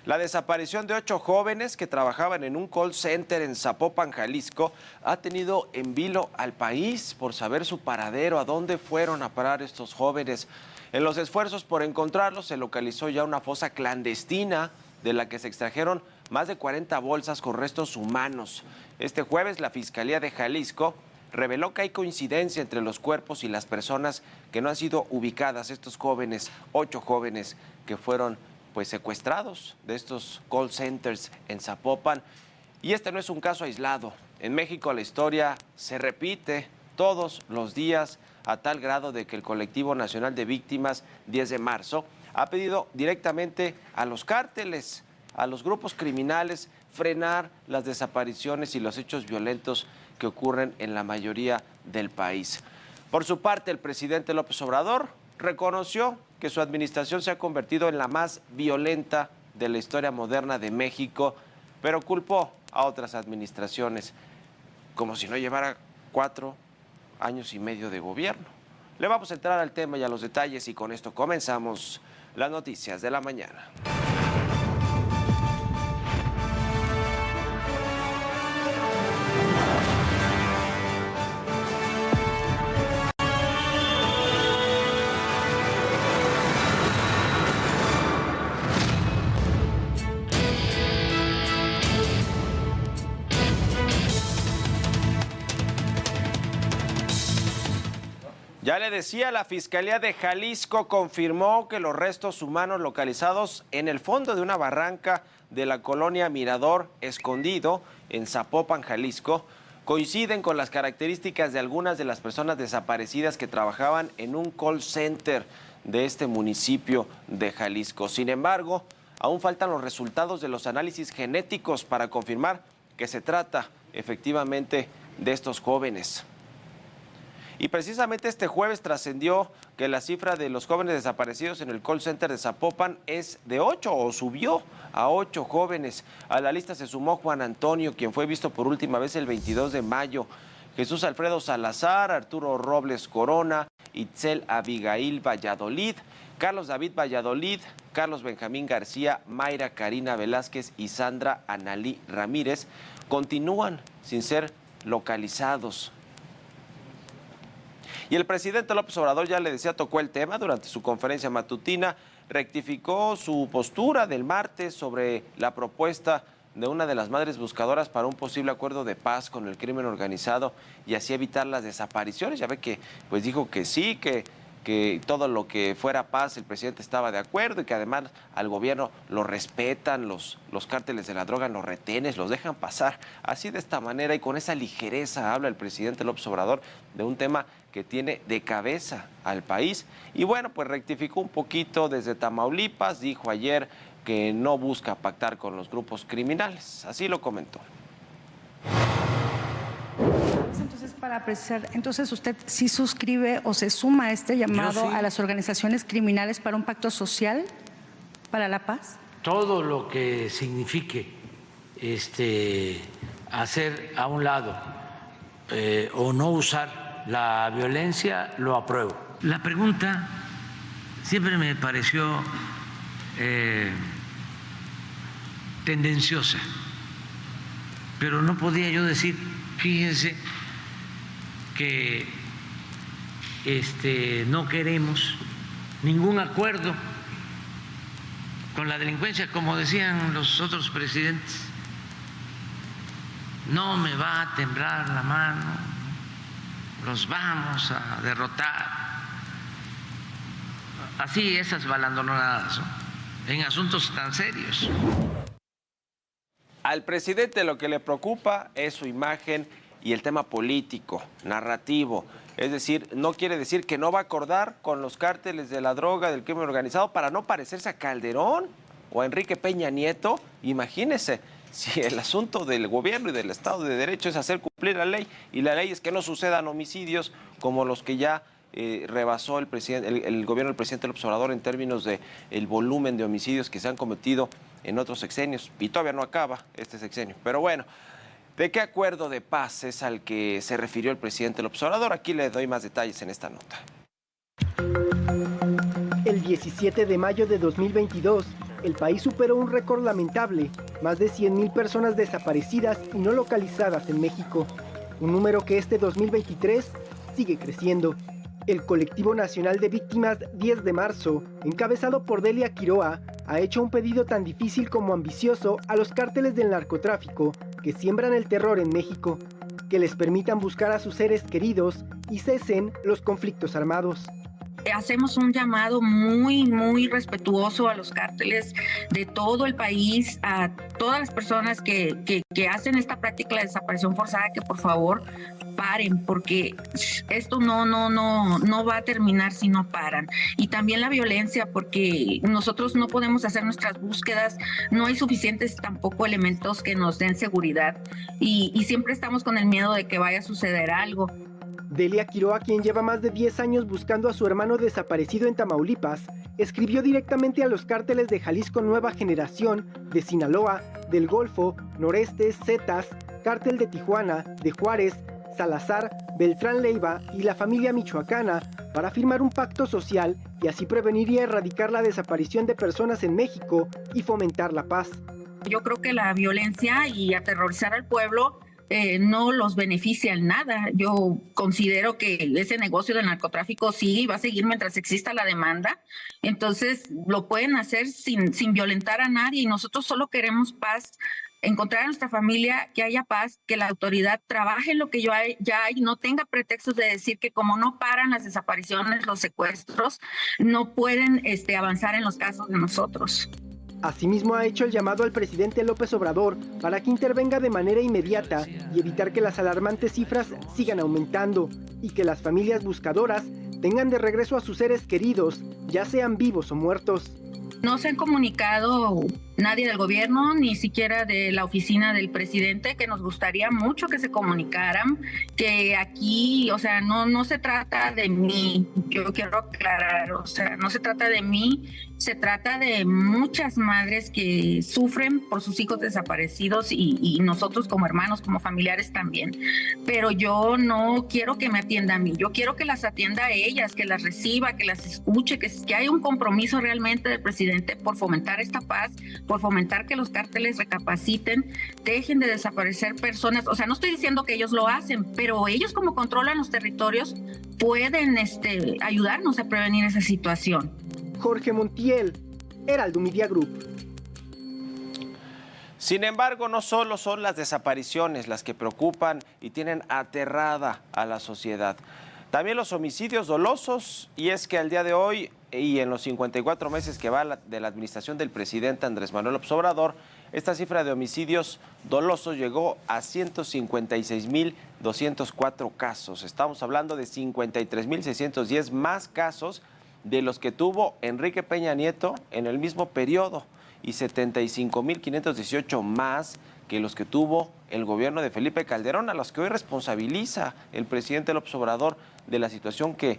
La desaparición de 8 jóvenes que trabajaban en un call center en Zapopan, Jalisco, ha tenido en vilo al país por saber su paradero, a dónde fueron a parar estos jóvenes. En los esfuerzos por encontrarlos se localizó ya una fosa clandestina de la que se extrajeron más de 40 bolsas con restos humanos. Este jueves la Fiscalía de Jalisco reveló que hay coincidencia entre los cuerpos y las personas que no han sido ubicadas. Estos jóvenes, 8 jóvenes que fueron secuestrados de estos call centers en Zapopan. Y este no es un caso aislado. En México la historia se repite todos los días a tal grado de que el Colectivo Nacional de Víctimas 10 de marzo ha pedido directamente a los cárteles, a los grupos criminales, frenar las desapariciones y los hechos violentos que ocurren en la mayoría del país. Por su parte, el presidente López Obrador reconoció que su administración se ha convertido en la más violenta de la historia moderna de México, pero culpó a otras administraciones, como si no llevara 4 años y medio de gobierno. Le vamos a entrar al tema y a los detalles, y con esto comenzamos las noticias de la mañana. Ya le decía, la Fiscalía de Jalisco confirmó que los restos humanos localizados en el fondo de una barranca de la colonia Mirador Escondido en Zapopan, Jalisco, coinciden con las características de algunas de las personas desaparecidas que trabajaban en un call center de este municipio de Jalisco. Sin embargo, aún faltan los resultados de los análisis genéticos para confirmar que se trata efectivamente de estos jóvenes. Y precisamente este jueves trascendió que la cifra de los jóvenes desaparecidos en el call center de Zapopan es de 8, o subió a 8 jóvenes. A la lista se sumó Juan Antonio, quien fue visto por última vez el 22 de mayo. Jesús Alfredo Salazar, Arturo Robles Corona, Itzel Abigail Valladolid, Carlos David Valladolid, Carlos Benjamín García, Mayra Karina Velázquez y Sandra Analí Ramírez continúan sin ser localizados. Y el presidente López Obrador, ya le decía, tocó el tema durante su conferencia matutina, rectificó su postura del martes sobre la propuesta de una de las madres buscadoras para un posible acuerdo de paz con el crimen organizado y así evitar las desapariciones. Ya ve que dijo que sí, que todo lo que fuera paz el presidente estaba de acuerdo y que además al gobierno lo respetan, los cárteles de la droga, los retenes, los dejan pasar. Así, de esta manera y con esa ligereza habla el presidente López Obrador de un tema que tiene de cabeza al país. Y bueno, pues rectificó un poquito desde Tamaulipas, dijo ayer que no busca pactar con los grupos criminales. Así lo comentó. Entonces, para precisar, entonces usted sí suscribe o se suma a este llamado a las organizaciones criminales para un pacto social para la paz. Todo lo que signifique hacer a un lado o no usar la violencia, lo apruebo. La pregunta siempre me pareció tendenciosa, pero no podía yo decir, fíjense que no queremos ningún acuerdo con la delincuencia, como decían los otros presidentes. No me va a temblar la mano, los vamos a derrotar. Así, esas balandonadas, ¿no?, en asuntos tan serios. Al presidente lo que le preocupa es su imagen y el tema político, narrativo. Es decir, no quiere decir que no va a acordar con los cárteles de la droga, del crimen organizado, para no parecerse a Calderón o a Enrique Peña Nieto. Imagínese, si el asunto del gobierno y del Estado de Derecho es hacer cumplir la ley, y la ley es que no sucedan homicidios como los que ya rebasó el gobierno del presidente López Obrador en términos de el volumen de homicidios que se han cometido en otros sexenios, y todavía no acaba este sexenio. Pero bueno, ¿de qué acuerdo de paz es al que se refirió el presidente López Obrador? Aquí le doy más detalles en esta nota. El 17 de mayo de 2022, el país superó un récord lamentable, más de 100,000 personas desaparecidas y no localizadas en México, un número que este 2023 sigue creciendo. El Colectivo Nacional de Víctimas 10 de marzo, encabezado por Delia Quiroa, ha hecho un pedido tan difícil como ambicioso a los cárteles del narcotráfico que siembran el terror en México, que les permitan buscar a sus seres queridos y cesen los conflictos armados. Hacemos un llamado muy respetuoso a los cárteles de todo el país, a todas las personas que hacen esta práctica de desaparición forzada, que por favor paren, porque esto no va a terminar si no paran. Y también la violencia, porque nosotros no podemos hacer nuestras búsquedas, no hay suficientes tampoco elementos que nos den seguridad y siempre estamos con el miedo de que vaya a suceder algo. Delia Quiroa, quien lleva más de 10 años buscando a su hermano desaparecido en Tamaulipas, escribió directamente a los cárteles de Jalisco Nueva Generación, de Sinaloa, del Golfo, Noreste, Zetas, Cártel de Tijuana, de Juárez, Salazar, Beltrán Leiva y la familia michoacana para firmar un pacto social y así prevenir y erradicar la desaparición de personas en México y fomentar la paz. Yo creo que la violencia y aterrorizar al pueblo no los beneficia en nada. Yo considero que ese negocio del narcotráfico sigue y va a seguir mientras exista la demanda. Entonces lo pueden hacer sin violentar a nadie y nosotros solo queremos paz, encontrar a nuestra familia, que haya paz, que la autoridad trabaje en lo que ya hay, no tenga pretextos de decir que como no paran las desapariciones, los secuestros, no pueden avanzar en los casos de nosotros. Asimismo, ha hecho el llamado al presidente López Obrador para que intervenga de manera inmediata y evitar que las alarmantes cifras sigan aumentando y que las familias buscadoras tengan de regreso a sus seres queridos, ya sean vivos o muertos. No se han comunicado nadie del gobierno, ni siquiera de la oficina del presidente, que nos gustaría mucho que se comunicaran, que aquí, o sea, no se trata de mí, yo quiero aclarar, o sea, no se trata de mí, se trata de muchas madres que sufren por sus hijos desaparecidos y nosotros como hermanos, como familiares también. Pero yo no quiero que me atienda a mí, yo quiero que las atienda a ellas, que las reciba, que las escuche, que haya un compromiso realmente del presidente por fomentar esta paz, por fomentar que los cárteles recapaciten, dejen de desaparecer personas. O sea, no estoy diciendo que ellos lo hacen, pero ellos como controlan los territorios pueden ayudarnos a prevenir esa situación. Jorge Montiel, Heraldo Media Group. Sin embargo, no solo son las desapariciones las que preocupan y tienen aterrada a la sociedad. También los homicidios dolosos, y es que al día de hoy y en los 54 meses que va de la administración del presidente Andrés Manuel López Obrador, esta cifra de homicidios dolosos llegó a 156,204 casos. Estamos hablando de 53,610 más casos de los que tuvo Enrique Peña Nieto en el mismo periodo y 75,518 más que los que tuvo el gobierno de Felipe Calderón, a los que hoy responsabiliza el presidente López Obrador de la situación que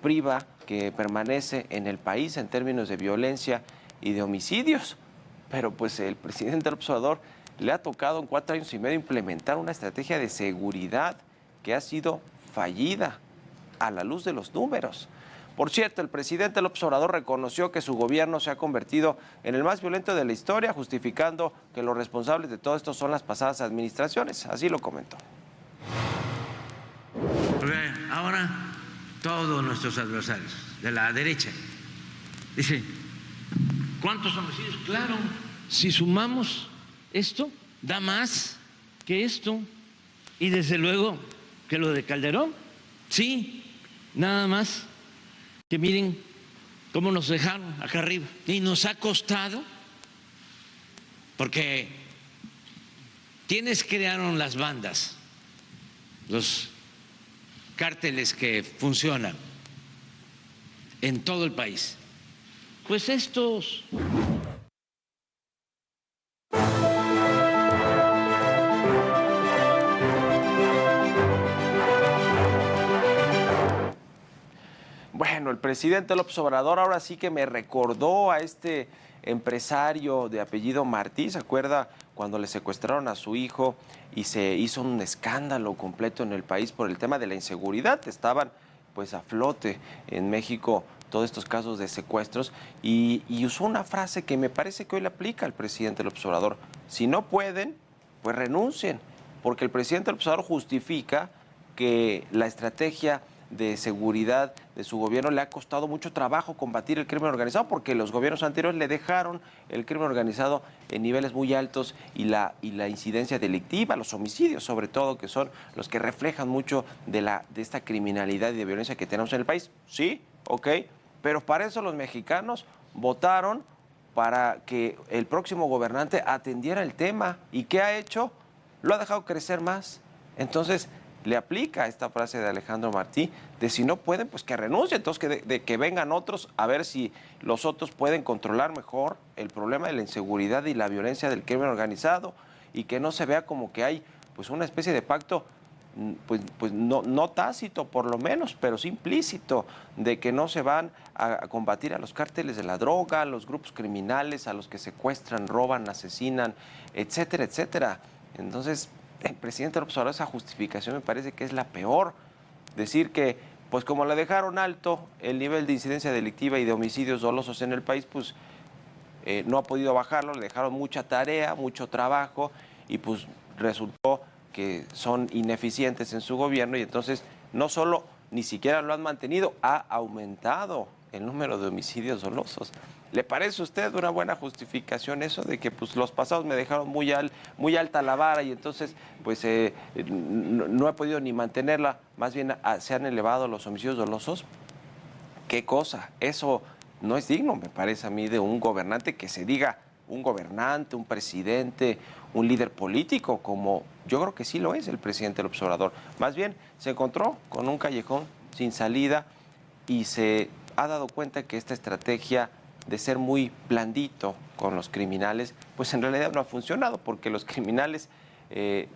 priva, que permanece en el país en términos de violencia y de homicidios. Pero pues el presidente López Obrador le ha tocado en 4 años y medio implementar una estrategia de seguridad que ha sido fallida a la luz de los números. Por cierto, el presidente López Obrador reconoció que su gobierno se ha convertido en el más violento de la historia, justificando que los responsables de todo esto son las pasadas administraciones. Así lo comentó. Porque ahora todos nuestros adversarios de la derecha dicen, ¿cuántos homicidios? Claro, si sumamos esto, da más que esto. Y desde luego que lo de Calderón, sí, nada más. Que miren cómo nos dejaron acá arriba. Y nos ha costado, porque ¿quiénes crearon las bandas? Los cárteles que funcionan en todo el país. Pues estos. Bueno, el presidente López Obrador ahora sí que me recordó a este empresario de apellido Martí. ¿Se acuerda cuando le secuestraron a su hijo y se hizo un escándalo completo en el país por el tema de la inseguridad? Estaban pues a flote en México todos estos casos de secuestros y usó una frase que me parece que hoy le aplica al presidente López Obrador. Si no pueden, pues renuncien, porque el presidente López Obrador justifica que la estrategia de seguridad de su gobierno le ha costado mucho trabajo combatir el crimen organizado, porque los gobiernos anteriores le dejaron el crimen organizado en niveles muy altos y la incidencia delictiva, los homicidios sobre todo, que son los que reflejan mucho de esta criminalidad y de violencia que tenemos en el país. Sí, ok, pero para eso los mexicanos votaron para que el próximo gobernante atendiera el tema. ¿Y qué ha hecho? Lo ha dejado crecer más. Entonces, le aplica esta frase de Alejandro Martí, de si no pueden, pues que renuncien, entonces de que vengan otros a ver si los otros pueden controlar mejor el problema de la inseguridad y la violencia del crimen organizado, y que no se vea como que hay pues una especie de pacto, pues no tácito por lo menos, pero sí implícito, de que no se van a combatir a los cárteles de la droga, a los grupos criminales, a los que secuestran, roban, asesinan, etcétera, etcétera. Entonces, el presidente López Obrador, esa justificación me parece que es la peor. Decir que, pues como le dejaron alto el nivel de incidencia delictiva y de homicidios dolosos en el país, pues no ha podido bajarlo, le dejaron mucha tarea, mucho trabajo, y pues resultó que son ineficientes en su gobierno, y entonces no solo ni siquiera lo han mantenido, ha aumentado el número de homicidios dolosos. ¿Le parece a usted una buena justificación eso de que pues los pasados me dejaron muy alta la vara y entonces pues no he podido ni mantenerla, más bien se han elevado los homicidios dolosos? ¿Qué cosa? Eso no es digno, me parece a mí, de un gobernante que se diga un gobernante, un presidente, un líder político, como yo creo que sí lo es el presidente López Obrador. Más bien se encontró con un callejón sin salida y se ha dado cuenta que esta estrategia de ser muy blandito con los criminales, pues en realidad no ha funcionado, porque los criminales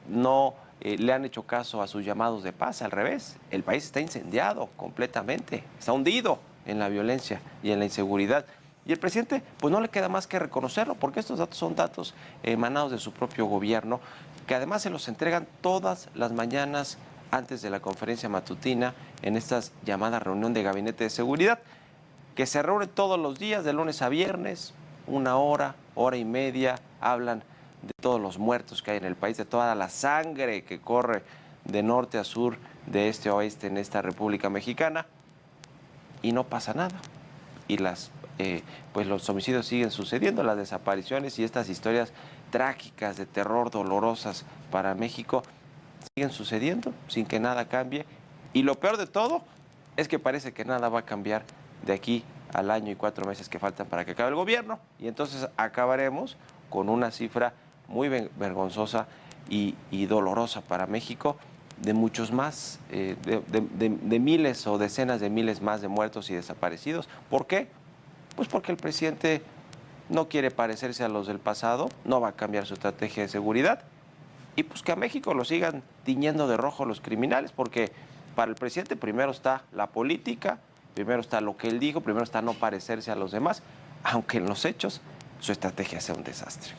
no le han hecho caso a sus llamados de paz. Al revés, el país está incendiado completamente, está hundido en la violencia y en la inseguridad. Y el presidente, pues no le queda más que reconocerlo, porque estos datos son datos emanados de su propio gobierno, que además se los entregan todas las mañanas antes de la conferencia matutina en esta llamada reunión de gabinete de seguridad, que se reúne todos los días, de lunes a viernes, 1 hora, hora y media, hablan de todos los muertos que hay en el país, de toda la sangre que corre de norte a sur, de este a oeste en esta República Mexicana, y no pasa nada. Y pues los homicidios siguen sucediendo, las desapariciones y estas historias trágicas de terror, dolorosas para México, siguen sucediendo sin que nada cambie. Y lo peor de todo es que parece que nada va a cambiar de aquí al año y 4 meses que faltan para que acabe el gobierno. Y entonces acabaremos con una cifra muy vergonzosa y dolorosa para México, de muchos más, de miles o decenas de miles más de muertos y desaparecidos. ¿Por qué? Pues porque el presidente no quiere parecerse a los del pasado, no va a cambiar su estrategia de seguridad, y pues que a México lo sigan tiñendo de rojo los criminales, porque para el presidente primero está la política, primero está lo que él dijo, primero está no parecerse a los demás, aunque en los hechos su estrategia sea un desastre.